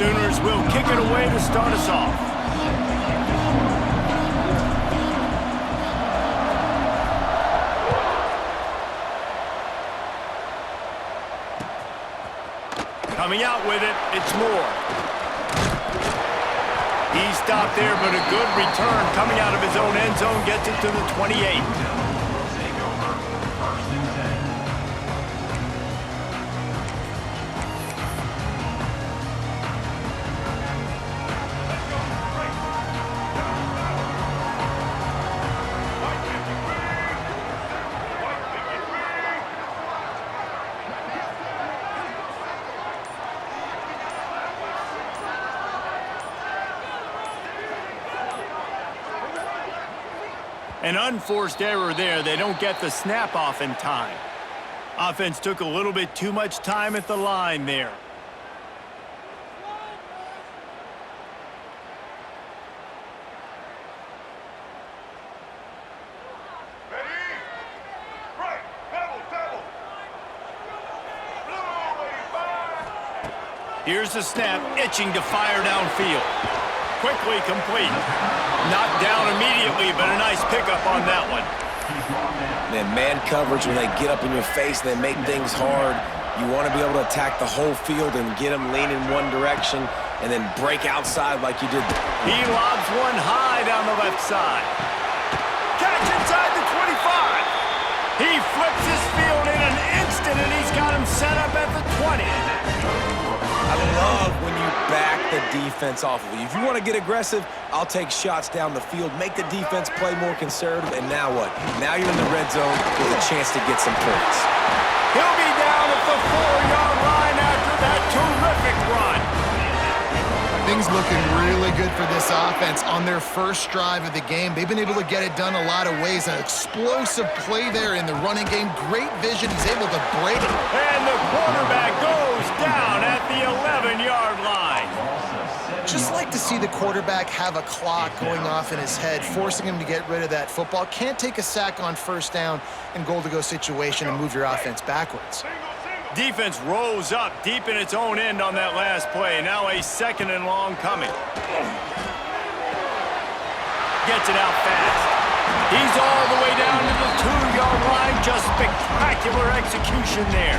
Sooners will kick it away to start us off. Coming out with it, it's Moore. He stopped there, but a good return coming out of his own end zone gets it to the 28. An unforced error there. They don't get the snap off in time. Offense took a little bit too much time at the line there. Here's the snap, itching to fire downfield. Quickly complete. Not down immediately, but a nice pickup on that one. Man coverage, when they get up in your face, they make things hard. You want to be able to attack the whole field and get them leaning one direction and then break outside like you did. He lobs one high down the left side. Catch inside the 25. He flips his field in an instant, and he's got him set up at the 20. I love when you back the defense off of you. If you want to get aggressive, I'll take shots down the field, make the defense play more conservative, and now what? Now you're in the red zone with a chance to get some points. He'll be down at the 4-yard line after that terrific run. Things looking really good for this offense on their first drive of the game. They've been able to get it done a lot of ways. An explosive play there in the running game. Great vision. He's able to break it. And the quarterback goes down at the 11-yard line. Just like to see the quarterback have a clock going off in his head, forcing him to get rid of that football. Can't take a sack on first down and goal-to-go situation and move your offense backwards. Defense rolls up deep in its own end on that last play. Now a 2nd and long coming. Gets it out fast. He's all the way down to the 2-yard line. Just spectacular execution there.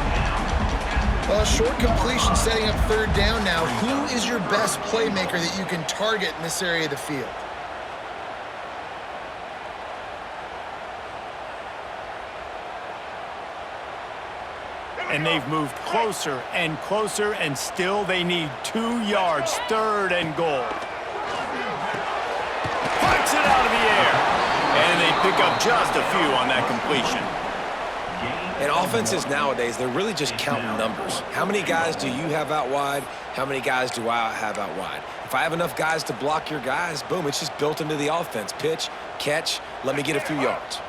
Well, short completion setting up 3rd down now. Who is your best playmaker that you can target in this area of the field? And they've moved closer and closer, and still they need 2 yards. 3rd and goal. Puts it out of the air. And they pick up just a few on that completion. And offenses nowadays, they're really just counting numbers. How many guys do you have out wide? How many guys do I have out wide? If I have enough guys to block your guys, boom, it's just built into the offense. Pitch, catch, let me get a few yards.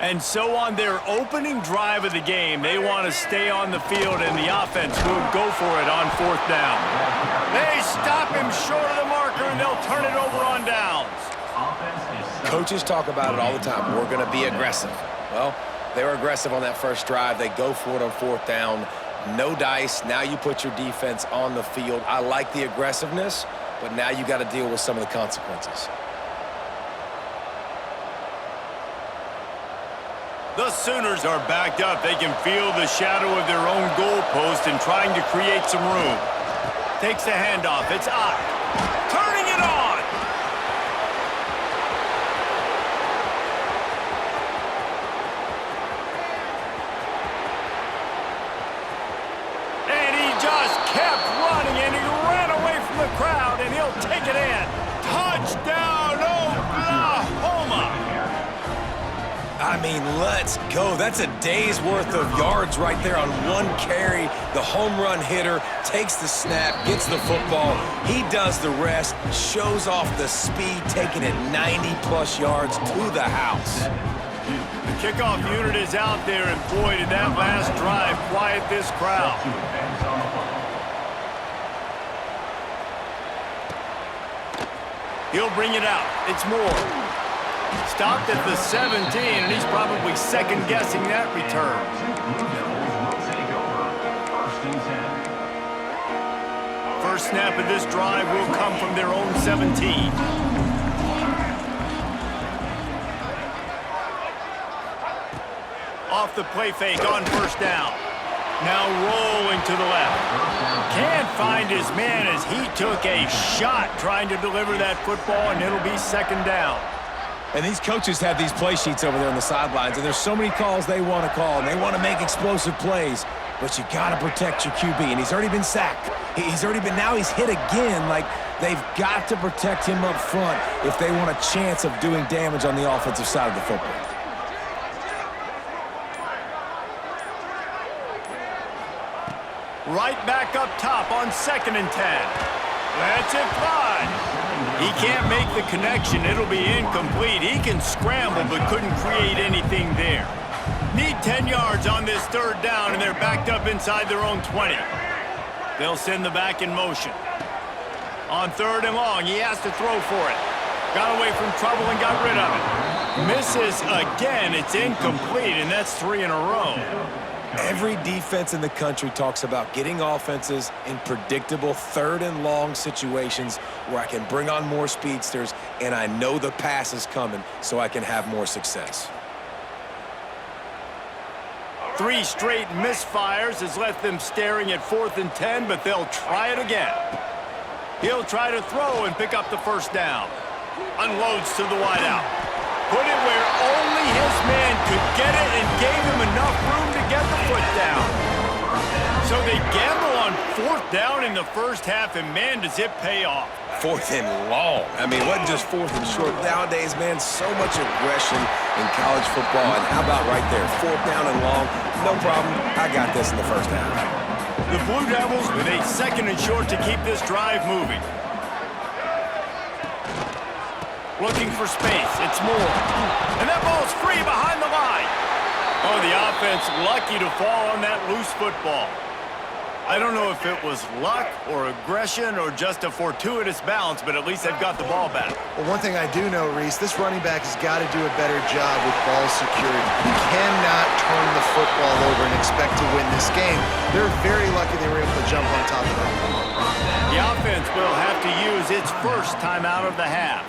And so on their opening drive of the game, they want to stay on the field, and the offense will go for it on 4th down. They stop him short of the marker, and they'll turn it over on downs. Coaches talk about it all the time. We're going to be aggressive. Well, they were aggressive on that first drive. They go for it on 4th down. No dice. Now you put your defense on the field. I like the aggressiveness, but now you got to deal with some of the consequences. The Sooners are backed up. They can feel the shadow of their own goalpost and trying to create some room. Takes the handoff. It's Ott. Turning it on. And he just kept running, and he ran away from the crowd, and he'll take it in. Touchdown, Oklahoma! I mean, let's go. That's a day's worth of yards right there on one carry. The home run hitter takes the snap, gets the football. He does the rest, shows off the speed, taking it 90-plus yards to the house. The kickoff unit is out there, and boy, did that last drive quiet this crowd. He'll bring it out. It's Moore. Stopped at the 17, and he's probably second-guessing that return. 1st first snap of this drive will come from their own 17. Off the play fake on first down. Now rolling to the left. Can't find his man as he took a shot trying to deliver that football, and it'll be second down. And these coaches have these play sheets over there on the sidelines, and there's so many calls they want to call, and they want to make explosive plays. But you got to protect your QB, and he's already been sacked. Now he's hit again. Like, they've got to protect him up front if they want a chance of doing damage on the offensive side of the football. Right back up top on 2nd and 10. Lets it fly. He can't make the connection. It'll be incomplete. He can scramble but couldn't create anything there. Need 10 yards on this third down, and they're backed up inside their own 20. They'll send the back in motion. On 3rd and long, he has to throw for it. Got away from trouble and got rid of it. Misses again. It's incomplete, and that's 3 in a row. Every defense in the country talks about getting offenses in predictable 3rd and long situations where I can bring on more speedsters and I know the pass is coming so I can have more success. 3 straight misfires has left them staring at 4th and 10, but they'll try it again. He'll try to throw and pick up the first down. Unloads to the wideout. Put it where only his man could get it and gave him enough room to get the foot down. So they gamble on 4th down in the first half, and man, does it pay off. 4th and long. I mean, it wasn't just 4th and short. Nowadays, man, so much aggression in college football. And how about right there? 4th down and long. No problem. I got this in the first half. The Blue Devils with a 2nd and short to keep this drive moving. Looking for space. It's Moore. And that ball's free behind the line. Oh, the offense lucky to fall on that loose football. I don't know if it was luck or aggression or just a fortuitous bounce, but at least they've got the ball back. Well, one thing I do know, Reese, this running back has got to do a better job with ball security. He cannot turn the football over and expect to win this game. They're very lucky they were able to jump on top of that. The offense will have to use its first timeout of the half.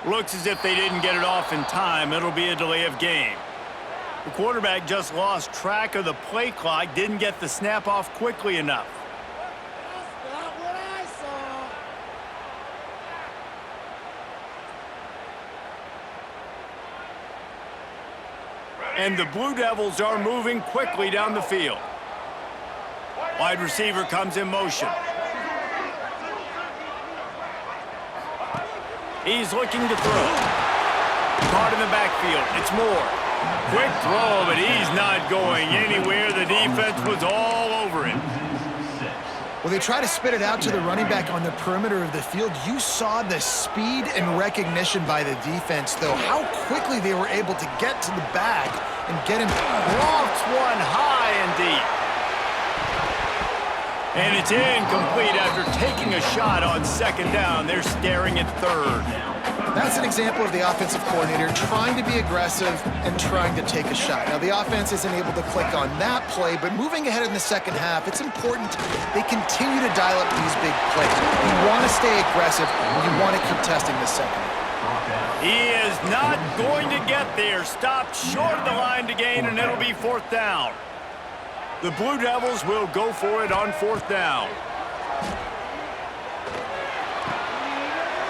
Looks as if they didn't get it off in time. It'll be a delay of game. The quarterback just lost track of the play clock, didn't get the snap off quickly enough. That's not what I saw. And the Blue Devils are moving quickly down the field. Wide receiver comes in motion. He's looking to throw. Caught in the backfield. It's Moore. Quick throw, but he's not going anywhere. The defense was all over him. Well, they try to spit it out to the running back on the perimeter of the field. You saw the speed and recognition by the defense, though. How quickly they were able to get to the bag and get him. Lofts one high and deep. And it's incomplete after taking a shot on 2nd down. They're staring at 3rd. That's an example of the offensive coordinator trying to be aggressive and trying to take a shot. Now, the offense isn't able to click on that play, but moving ahead in the second half, it's important they continue to dial up these big plays. You want to stay aggressive, and you want to keep testing the second. He is not going to get there. Stopped short of the line to gain, and it'll be 4th down. The Blue Devils will go for it on 4th down.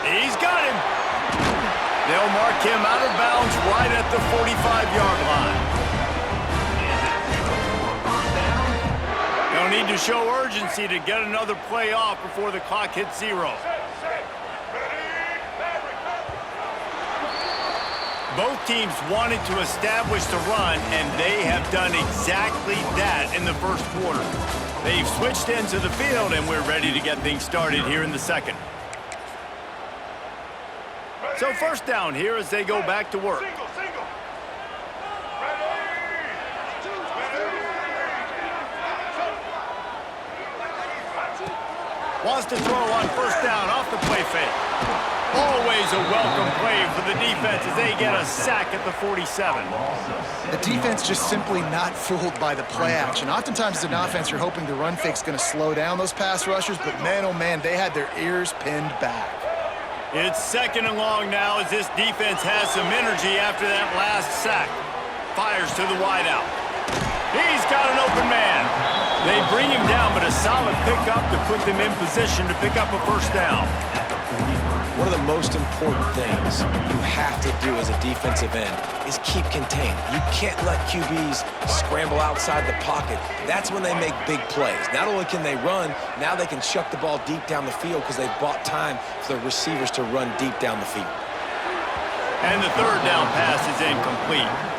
He's got him. They'll mark him out of bounds right at the 45-yard line. They'll need to show urgency to get another play off before the clock hits 0. Both teams wanted to establish the run, and they have done exactly that in the first quarter. They've switched into the field, and we're ready to get things started here in the second. So first down here as they go back to work. Wants to throw on first down off the play fake. Always a welcome play for the defense as they get a sack at the 47. The defense just simply not fooled by the play action. Oftentimes as an offense, you're hoping the run fake's going to slow down those pass rushers, but man, oh man, they had their ears pinned back. It's second and long now as this defense has some energy after that last sack. Fires to the wideout. He's got an open man. They bring him down, but a solid pickup to put them in position to pick up a first down. One of the most important things you have to do as a defensive end is keep contained. You can't let QBs scramble outside the pocket. That's when they make big plays. Not only can they run, now they can chuck the ball deep down the field because they've bought time for the receivers to run deep down the field. And the third down pass is incomplete.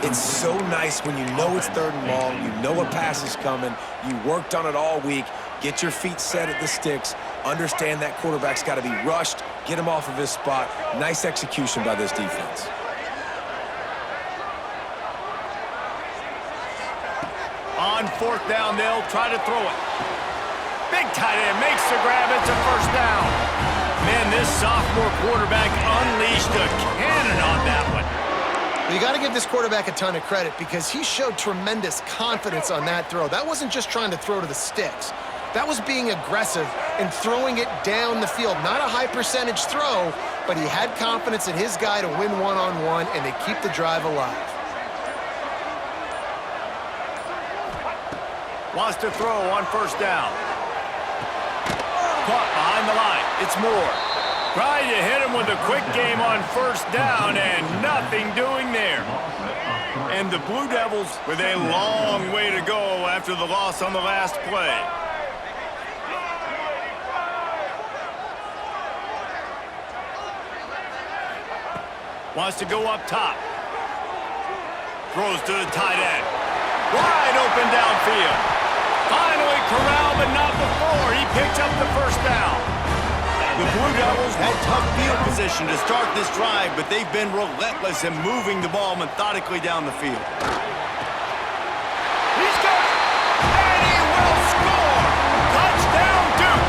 It's so nice when you know it's third and long, you know a pass is coming, you worked on it all week, get your feet set at the sticks, understand that quarterback's got to be rushed, get him off of his spot. Nice execution by this defense. On fourth down, they'll try to throw it. Big tight end makes the grab. It's a first down. Man, this sophomore quarterback unleashed a cannon on that one. You got to give this quarterback a ton of credit because he showed tremendous confidence on that throw. That wasn't just trying to throw to the sticks. That was being aggressive and throwing it down the field. Not a high percentage throw, but he had confidence in his guy to win one-on-one, and they keep the drive alive. Wants to throw on first down. Caught behind the line. It's Moore. Trying to hit him with a quick game on first down, and nothing doing there. And the Blue Devils with a long way to go after the loss on the last play. Wants to go up top. Throws to the tight end. Wide open downfield. Finally corralled, but not before. He picked up the first down. The Blue Devils had tough field position to start this drive, but they've been relentless in moving the ball methodically down the field. He's got it! And he will score! Touchdown, Duke!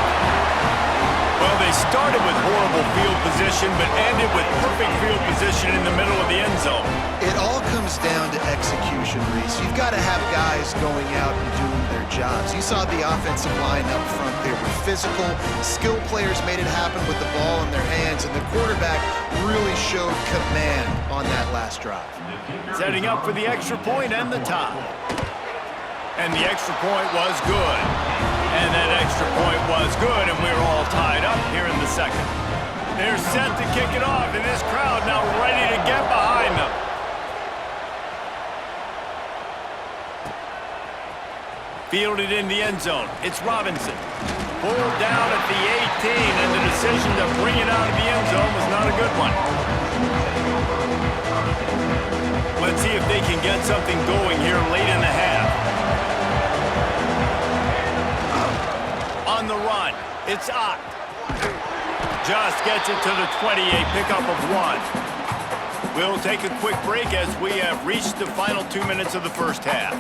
Well, they started with horrible field position, but ended with perfect field position in the middle of the end zone. It all comes down to execution, Reese. You've got to have guys going out and doing their jobs. You saw the offensive line up front. They were physical. Skilled players made it happen with the ball in their hands, and the quarterback really showed command on that last drive. Setting up for the extra point and the tie. And the extra point was good. And that extra point was good, and we're all tied up here in the second. They're set to kick it off, and this crowd now ready to get behind them. Fielded in the end zone. It's Robinson. Pulled down at the 18, and the decision to bring it out of the end zone was not a good one. Let's see if they can get something going here late in the half. On the run, it's Ott. Just gets it to the 28, pickup of 1. We'll take a quick break as we have reached the final 2 minutes of the first half.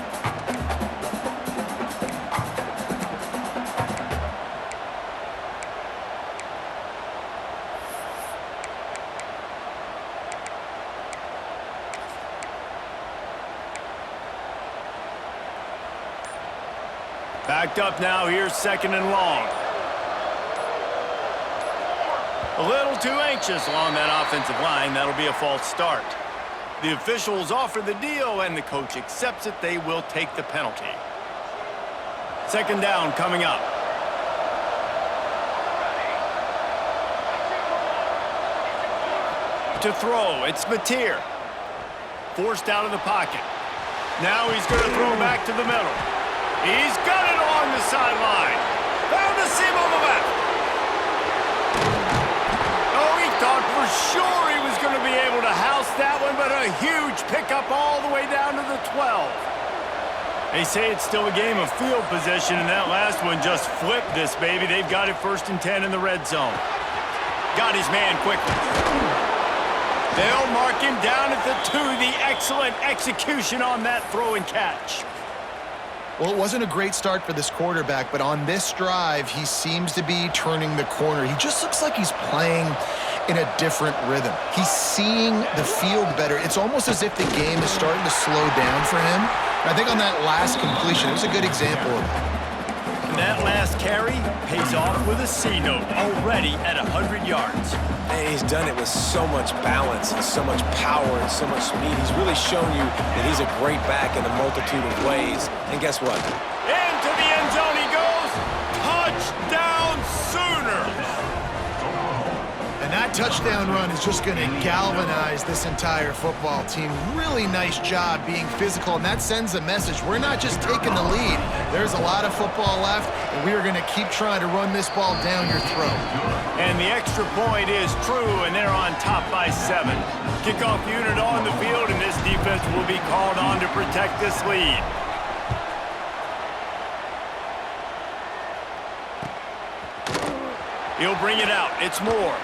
Backed up now, here's second and long. A little too anxious along that offensive line. That'll be a false start. The officials offer the deal, and the coach accepts it. They will take the penalty. Second down coming up. To throw, it's Mateer. Forced out of the pocket. Now he's going to throw back to the middle. He's got it along the sideline. Found a seam on the left. Oh, he thought for sure he was going to be able to house that one, but a huge pickup all the way down to the 12. They say it's still a game of field position, and that last one just flipped this baby. They've got it 1st and 10 in the red zone. Got his man quickly. They'll mark him down at the 2. The excellent execution on that throw and catch. Well, it wasn't a great start for this quarterback, but on this drive, he seems to be turning the corner. He just looks like he's playing in a different rhythm. He's seeing the field better. It's almost as if the game is starting to slow down for him. And I think on that last completion, it was a good example of it. And that last carry pays off with a C note, already at 100 yards. And he's done it with so much balance and so much power and so much speed. He's really shown you that he's a great back in a multitude of ways. And guess what? Into the end zone he goes. Touchdown Sooners! And that touchdown run is just going to galvanize this entire football team. Really nice job being physical, and that sends a message. We're not just taking the lead. There's a lot of football left, and we are going to keep trying to run this ball down your throat. And the extra point is true, and they're on top by 7. Kickoff unit on the field, and this defense will be called on to protect this lead. He'll bring it out. It's Moore.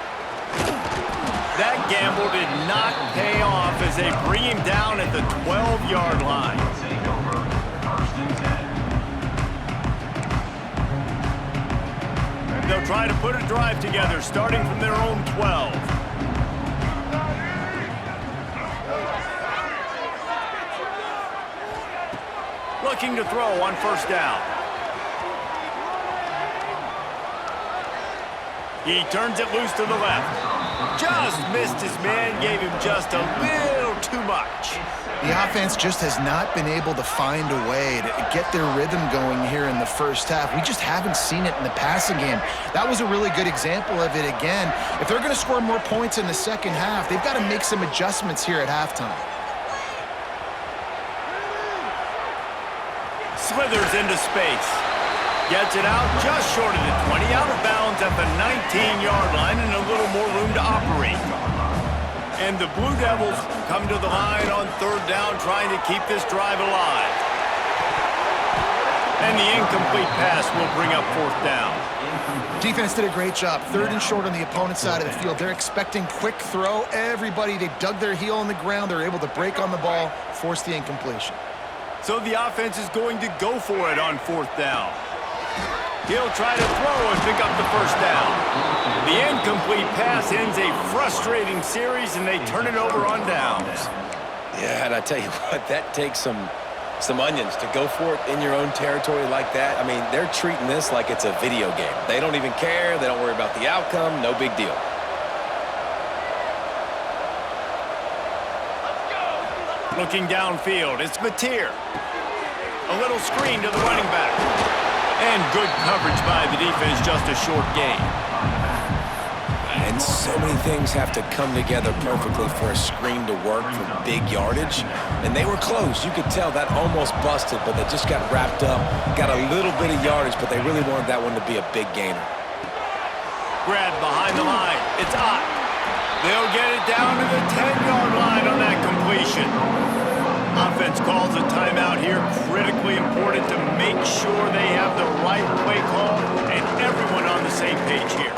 That gamble did not pay off as they bring him down at the 12-yard line. They'll try to put a drive together, starting from their own 12. Looking to throw on first down. He turns it loose to the left. Just missed his man, gave him just a little too much. The offense just has not been able to find a way to get their rhythm going here in the first half. We just haven't seen it in the passing game. That was a really good example of it again. If they're going to score more points in the second half, they've got to make some adjustments here at halftime. Slithers into space. Gets it out just short of the 20, out of bounds at the 19-yard line, and a little more room to operate. And the Blue Devils come to the line on third down, trying to keep this drive alive. And the incomplete pass will bring up fourth down. Defense did a great job. Third and short on the opponent's side of the field. They're expecting quick throw. Everybody, they dug their heel on the ground. They're able to break on the ball, force the incompletion. So the offense is going to go for it on fourth down. He'll try to throw and pick up the first down. The incomplete pass ends a frustrating series, and they turn it over on downs. Yeah, and I tell you what, that takes some onions to go for it in your own territory like that. I mean, they're treating this like it's a video game. They don't even care. They don't worry about the outcome. No big deal. Looking downfield, it's Mateer. A little screen to the running back. And good coverage by the defense, just a short gain. And so many things have to come together perfectly for a screen to work for big yardage. And they were close. You could tell that almost busted, but they just got wrapped up, got a little bit of yardage, but they really wanted that one to be a big gainer. Grab behind the line. It's Ott. They'll get it down to the 10-yard line on that completion. Offense calls a timeout here. Critically important to make sure they have the right play call and everyone on the same page here.